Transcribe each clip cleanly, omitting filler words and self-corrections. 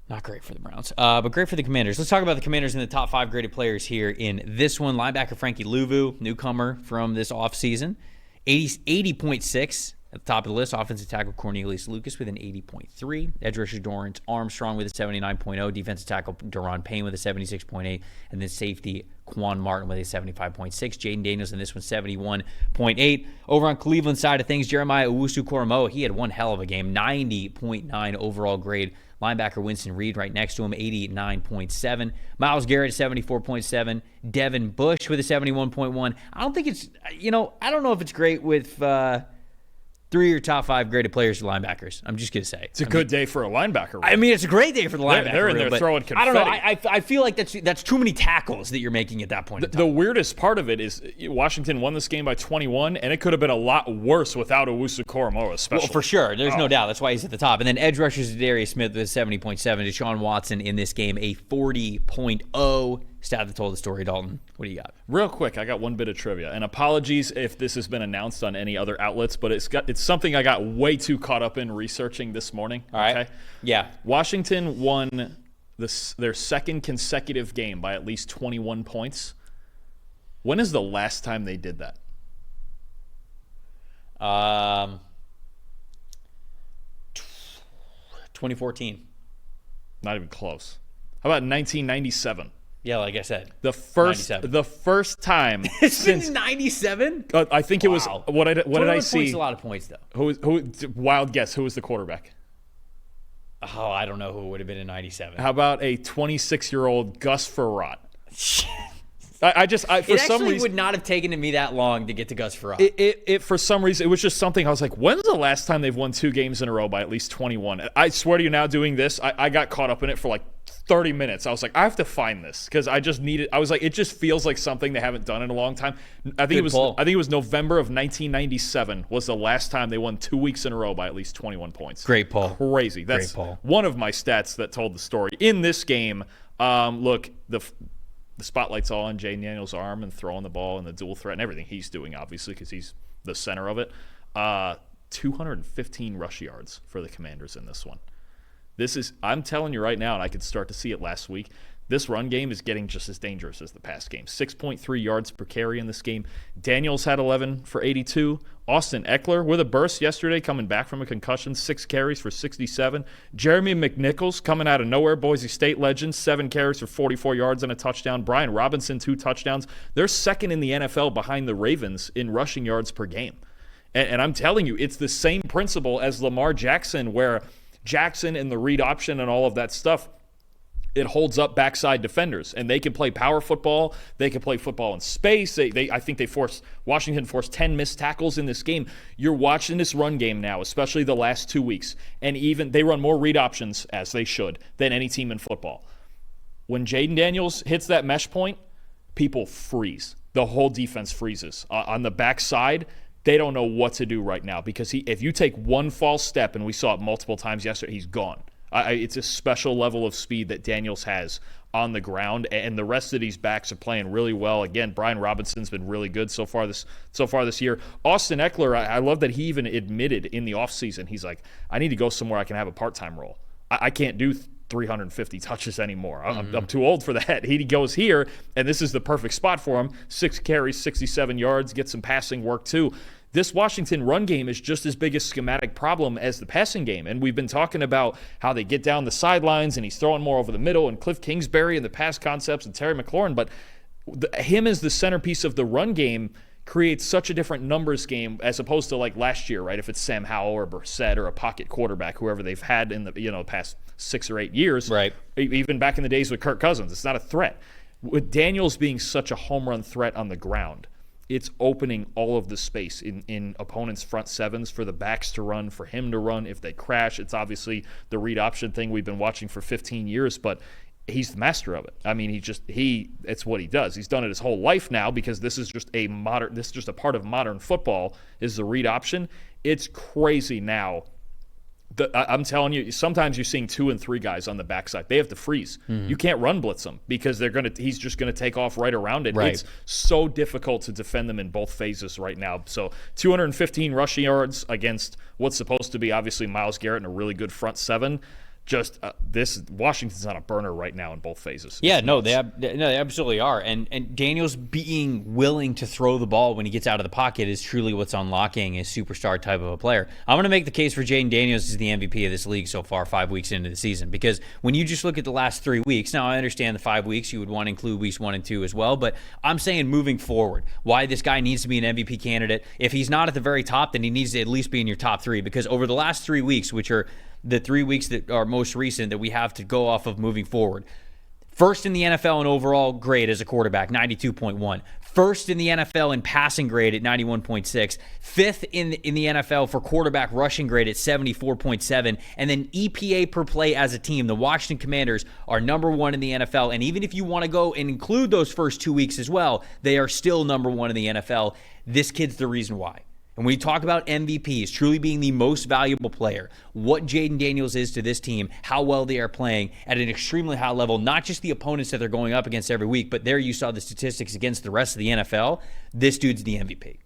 Not great for the Browns, but great for the Commanders. Let's talk about the Commanders and the top 5 graded players here in this one. Linebacker Frankie Louvu, newcomer from this offseason, 80.6 at the top of the list. Offensive tackle Cornelius Lucas with an 80.3. Edge rusher Dorrance Armstrong with a 79.0. Defensive tackle Daron Payne with a 76.8. And then safety Quan Martin with a 75.6. Jaden Daniels in this one, 71.8. Over on Cleveland side of things, Jeremiah Owusu-Koramoah, he had one hell of a game, 90.9 overall grade. Linebacker Winston Reed right next to him, 89.7. Myles Garrett, 74.7. Devin Bush with a 71.1. I don't think it's, I don't know if it's great with 3 of your top 5 graded players for linebackers. I'm just going to say. It's a good day for a linebacker. Room. I mean, it's a great day for the linebacker. They're in there throwing confetti. I don't know. I feel like that's too many tackles that you're making at that point in time. The weirdest part of it is Washington won this game by 21, and it could have been a lot worse without Owusu-Koramoah, especially. Well, for sure. There's no doubt. That's why he's at the top. And then edge rushers Darius Smith with a 70.7. DeShaun Watson in this game, a 40.0. Stat that told the story, Dalton. What do you got? Real quick, I got one bit of trivia. And apologies if this has been announced on any other outlets, but it's something I got way too caught up in researching this morning. All right. Okay? Yeah. Washington won their second consecutive game by at least 21 points. When is the last time they did that? 2014. Not even close. How about 1997? Yeah, like I said, the first time since 97. I think it was. What did I see? Points, a lot of points though. Who? Wild guess. Who was the quarterback? Oh, I don't know who it would have been in 97. How about a 26-year-old Gus Frerotte? For some reason, would not have taken me that long to get to Gus Frerotte. It for some reason, it was just something I was like, when's the last time they've won 2 games in a row by at least 21? I swear to you, now doing this, I got caught up in it for like 30 minutes. I was like, I have to find this because I just needed. I was like, it just feels like something they haven't done in a long time. I think it was November of 1997 was the last time they won 2 weeks in a row by at least 21 points. Great, Paul. Crazy. That's one of my stats that told the story in this game. Look, the spotlight's all on Jaden Daniels' arm and throwing the ball and the dual threat and everything he's doing, obviously, because he's the center of it. 215 rush yards for the Commanders in this one. I'm telling you right now, and I could start to see it last week, this run game is getting just as dangerous as the past game. 6.3 yards per carry in this game. Daniels had 11 for 82. Austin Eckler with a burst yesterday, coming back from a concussion, 6 carries for 67. Jeremy McNichols coming out of nowhere, Boise State legend, 7 carries for 44 yards and a touchdown. Brian Robinson, 2 touchdowns. They're second in the NFL behind the Ravens in rushing yards per game. And I'm telling you, it's the same principle as Lamar Jackson, where Jackson and the read option and all of that stuff, it holds up backside defenders, and they can play power football. They can play football in space. I think Washington forced 10 missed tackles in this game. You're watching this run game now, especially the last 2 weeks, and even they run more read options, as they should, than any team in football. When Jaden Daniels hits that mesh point, people freeze. The whole defense freezes. On the backside, they don't know what to do right now because if you take one false step, and we saw it multiple times yesterday, he's gone. It's a special level of speed that Daniels has on the ground, and the rest of these backs are playing really well. Again, Brian Robinson's been really good so far this year. Austin Eckler, I love that he even admitted in the offseason, he's like, I need to go somewhere I can have a part-time role. I can't do 350 touches anymore. I'm too old for that. He goes here, and this is the perfect spot for him. 6 carries, 67 yards, get some passing work too. This Washington run game is just as big a schematic problem as the passing game. And we've been talking about how they get down the sidelines and he's throwing more over the middle, and Cliff Kingsbury and the pass concepts and Terry McLaurin. But him as the centerpiece of the run game creates such a different numbers game as opposed to like last year, right? If it's Sam Howell or Brissett or a pocket quarterback, whoever they've had in the past 6 or 8 years. Right. Even back in the days with Kirk Cousins, it's not a threat. With Daniels being such a home run threat on the ground, it's opening all of the space in opponents' front sevens for the backs to run, for him to run if they crash. It's obviously the read option thing we've been watching for 15 years, but he's the master of it. I mean, it's what he does. He's done it his whole life now because this is just a part of modern football is the read option. It's crazy now. I'm telling you, sometimes you're seeing 2 and 3 guys on the backside. They have to freeze. You can't run blitz them because he's just going to take off right around it. Right. It's so difficult to defend them in both phases right now. So 215 rushing yards against what's supposed to be obviously Myles Garrett and a really good front seven. this Washington's on a burner right now in both phases. Yeah, no, they absolutely are. And Daniels being willing to throw the ball when he gets out of the pocket is truly what's unlocking a superstar type of a player. I'm going to make the case for Jaden Daniels as the MVP of this league so far, 5 weeks into the season, because when you just look at the last 3 weeks, now I understand the 5 weeks, you would want to include weeks 1 and 2 as well, but I'm saying moving forward, why this guy needs to be an MVP candidate. If he's not at the very top, then he needs to at least be in your top 3, because over the last 3 weeks, which are the 3 weeks that are most recent that we have to go off of moving forward. First in the NFL in overall grade as a quarterback, 92.1. First in the NFL in passing grade at 91.6. Fifth in the NFL for quarterback rushing grade at 74.7. And then EPA per play as a team, the Washington Commanders are number 1 in the NFL. And even if you want to go and include those first 2 weeks as well, they are still number 1 in the NFL. This kid's the reason why. And when you talk about MVPs, truly being the most valuable player, what Jaden Daniels is to this team, how well they are playing at an extremely high level, not just the opponents that they're going up against every week, but there you saw the statistics against the rest of the NFL. This dude's the MVP.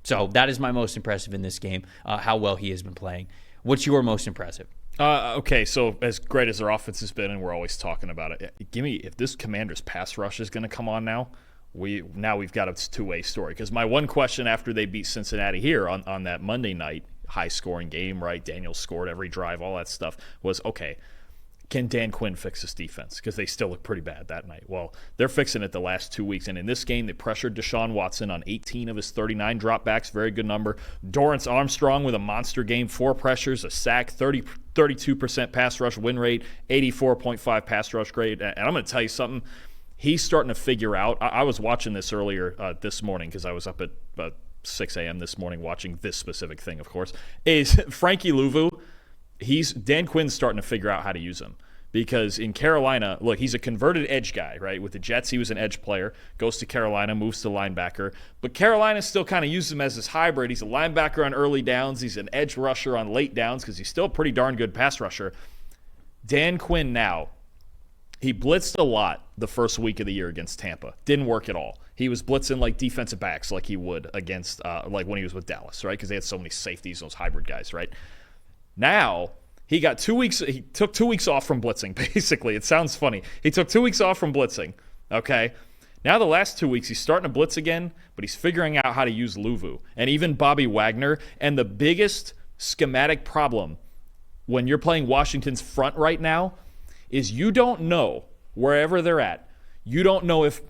So that is my most impressive in this game, how well he has been playing. What's your most impressive? Okay, so as great as their offense has been, and we're always talking about it, if this Commanders pass rush is going to come on now, we've got a two-way story. Because my one question after they beat Cincinnati here on that Monday night high-scoring game, right? Daniels scored every drive, all that stuff, was, okay, can Dan Quinn fix this defense? Because they still look pretty bad that night. Well, they're fixing it the last 2 weeks. And in this game, they pressured DeShaun Watson on 18 of his 39 dropbacks. Very good number. Dorrance Armstrong with a monster game, 4 pressures, a sack, 32% pass rush win rate, 84.5 pass rush grade. And I'm going to tell you something. He's starting to figure out. I was watching this earlier this morning because I was up at 6 a.m. this morning watching this specific thing, of course, is Frankie Louvu. Dan Quinn's starting to figure out how to use him. Because in Carolina, look, he's a converted edge guy, right? With the Jets, he was an edge player, goes to Carolina, moves to linebacker. But Carolina still kind of uses him as this hybrid. He's a linebacker on early downs. He's an edge rusher on late downs because he's still a pretty darn good pass rusher. Dan Quinn now, he blitzed a lot the first week of the year against Tampa. Didn't work at all. He was blitzing like defensive backs like he would against like when he was with Dallas, right? Because they had so many safeties, those hybrid guys, right? Now, he got 2 weeks. He took 2 weeks off from blitzing, basically. It sounds funny. He took 2 weeks off from blitzing, okay? Now the last 2 weeks, he's starting to blitz again, but he's figuring out how to use Louvu and even Bobby Wagner. And the biggest schematic problem when you're playing Washington's front right now is you don't know, wherever they're at, you don't know if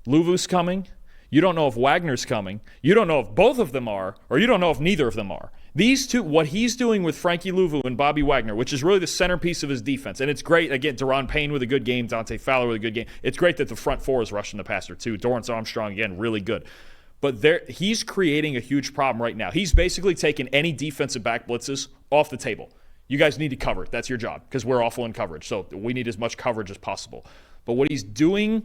Louvu's coming, you don't know if Wagner's coming, you don't know if both of them are, or you don't know if neither of them are. These two, what he's doing with Frankie Louvu and Bobby Wagner, which is really the centerpiece of his defense, and it's great, again, Deron Payne with a good game, Dante Fowler with a good game. It's great that the front four is rushing the passer too. Dorrance Armstrong, again, really good. But he's creating a huge problem right now. He's basically taking any defensive back blitzes off the table. You guys need to cover. That's your job because we're awful in coverage. So we need as much coverage as possible. But what he's doing,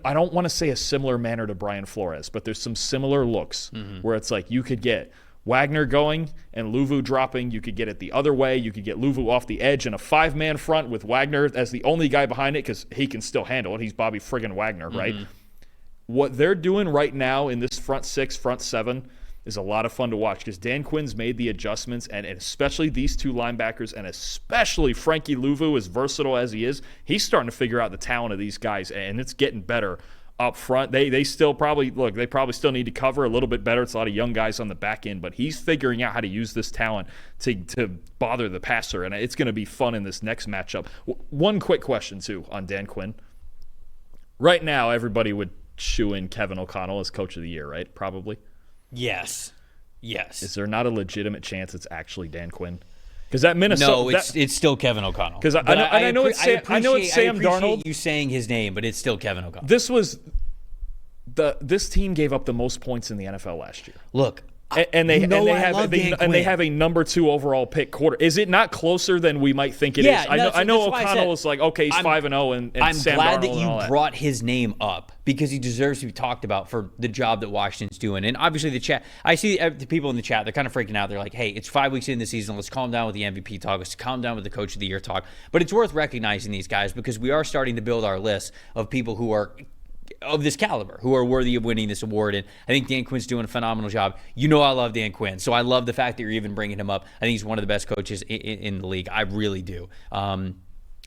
I don't want to say a similar manner to Brian Flores, but there's some similar looks where it's like you could get Wagner going and Louvu dropping. You could get it the other way. You could get Louvu off the edge in a 5-man front with Wagner as the only guy behind it because he can still handle it. He's Bobby friggin' Wagner, right? What they're doing right now in this front 6, front 7 is a lot of fun to watch because Dan Quinn's made the adjustments, and especially these two linebackers, and especially Frankie Louvu, as versatile as he is, he's starting to figure out the talent of these guys, and it's getting better up front. They still probably still need to cover a little bit better. It's a lot of young guys on the back end, but he's figuring out how to use this talent to bother the passer, and it's going to be fun in this next matchup. One quick question, too, on Dan Quinn. Right now, everybody would shoe in Kevin O'Connell as Coach of the Year, right? Probably. Yes. Is there not a legitimate chance it's actually Dan Quinn? Because that Minnesota, it's still Kevin O'Connell. Because I know it's Sam Darnold. I appreciate you saying his name, but it's still Kevin O'Connell. This team gave up the most points in the NFL last year. Look, and they have a number 2 overall pick quarter. Is it not closer than we might think it is? I know O'Connell is like, okay, he's 5-0, and I'm Sam glad Darnold that you and brought his name up because he deserves to be talked about for the job that Washington's doing. And obviously the chat, I see the people in the chat, they're kind of freaking out. They're like, hey, it's 5 weeks into the season. Let's calm down with the MVP talk. Let's calm down with the Coach of the Year talk. But it's worth recognizing these guys because we are starting to build our list of people who are of this caliber who are worthy of winning this award. And I think Dan Quinn's doing a phenomenal job. You know I love Dan Quinn, so I love the fact that you're even bringing him up. I think he's one of the best coaches in the league. I really do.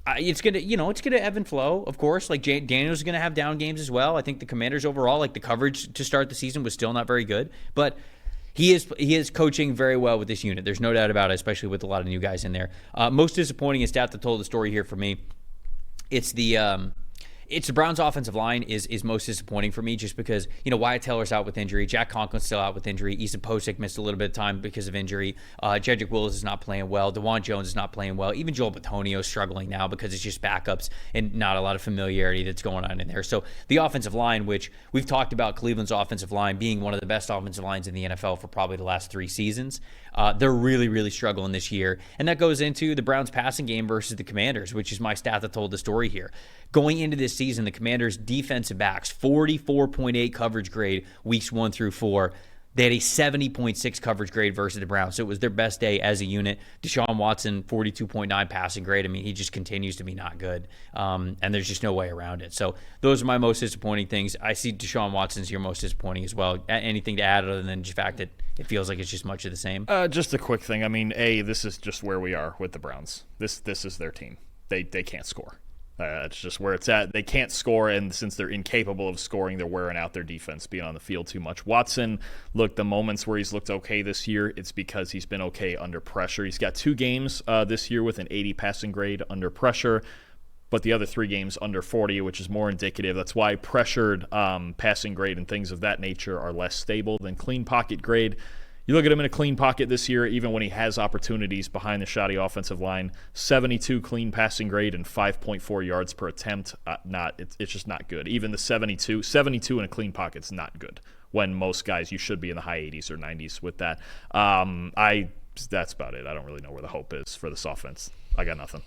It's gonna ebb and flow, of course. Like Daniel's gonna have down games as well. I think the Commanders overall, like the coverage to start the season was still not very good, but he is coaching very well with this unit. There's no doubt about it, especially with a lot of new guys in there. Most disappointing stat that told the story here for me. It's the Browns' offensive line is most disappointing for me, just because Wyatt Taylor's out with injury, Jack Conklin's still out with injury, Eason Posick missed a little bit of time because of injury, Jedrick Wills is not playing well, DeJuan Jones is not playing well, even Joel Bitonio's struggling now because it's just backups and not a lot of familiarity that's going on in there. So the offensive line, which we've talked about Cleveland's offensive line being one of the best offensive lines in the NFL for probably the last 3 seasons, they're really, really struggling this year. And that goes into the Browns passing game versus the Commanders, which is my stat that told the story here. Going into this season, the Commanders' defensive backs, 44.8 coverage grade weeks 1 through 4. They had a 70.6 coverage grade versus the Browns, so it was their best day as a unit. DeShaun Watson, 42.9 passing grade. I mean, he just continues to be not good, and there's just no way around it. So those are my most disappointing things. I see DeShaun Watson's your most disappointing as well. Anything to add other than the fact that it feels like it's just much of the same? Just a quick thing. I mean, this is just where we are with the Browns. This is their team. They can't score. It's just where it's at. They can't score, and since they're incapable of scoring, they're wearing out their defense, being on the field too much. Watson, look, the moments where he's looked okay this year, it's because he's been okay under pressure. He's got 2 games this year with an 80 passing grade under pressure, but the other 3 games under 40, which is more indicative. That's why pressured passing grade and things of that nature are less stable than clean pocket grade. You look at him in a clean pocket this year, even when he has opportunities behind the shoddy offensive line, 72 clean passing grade and 5.4 yards per attempt. It's just not good. Even the 72 in a clean pocket is not good, when most guys, you should be in the high 80s or 90s with that. That's about it. I don't really know where the hope is for this offense. I got nothing.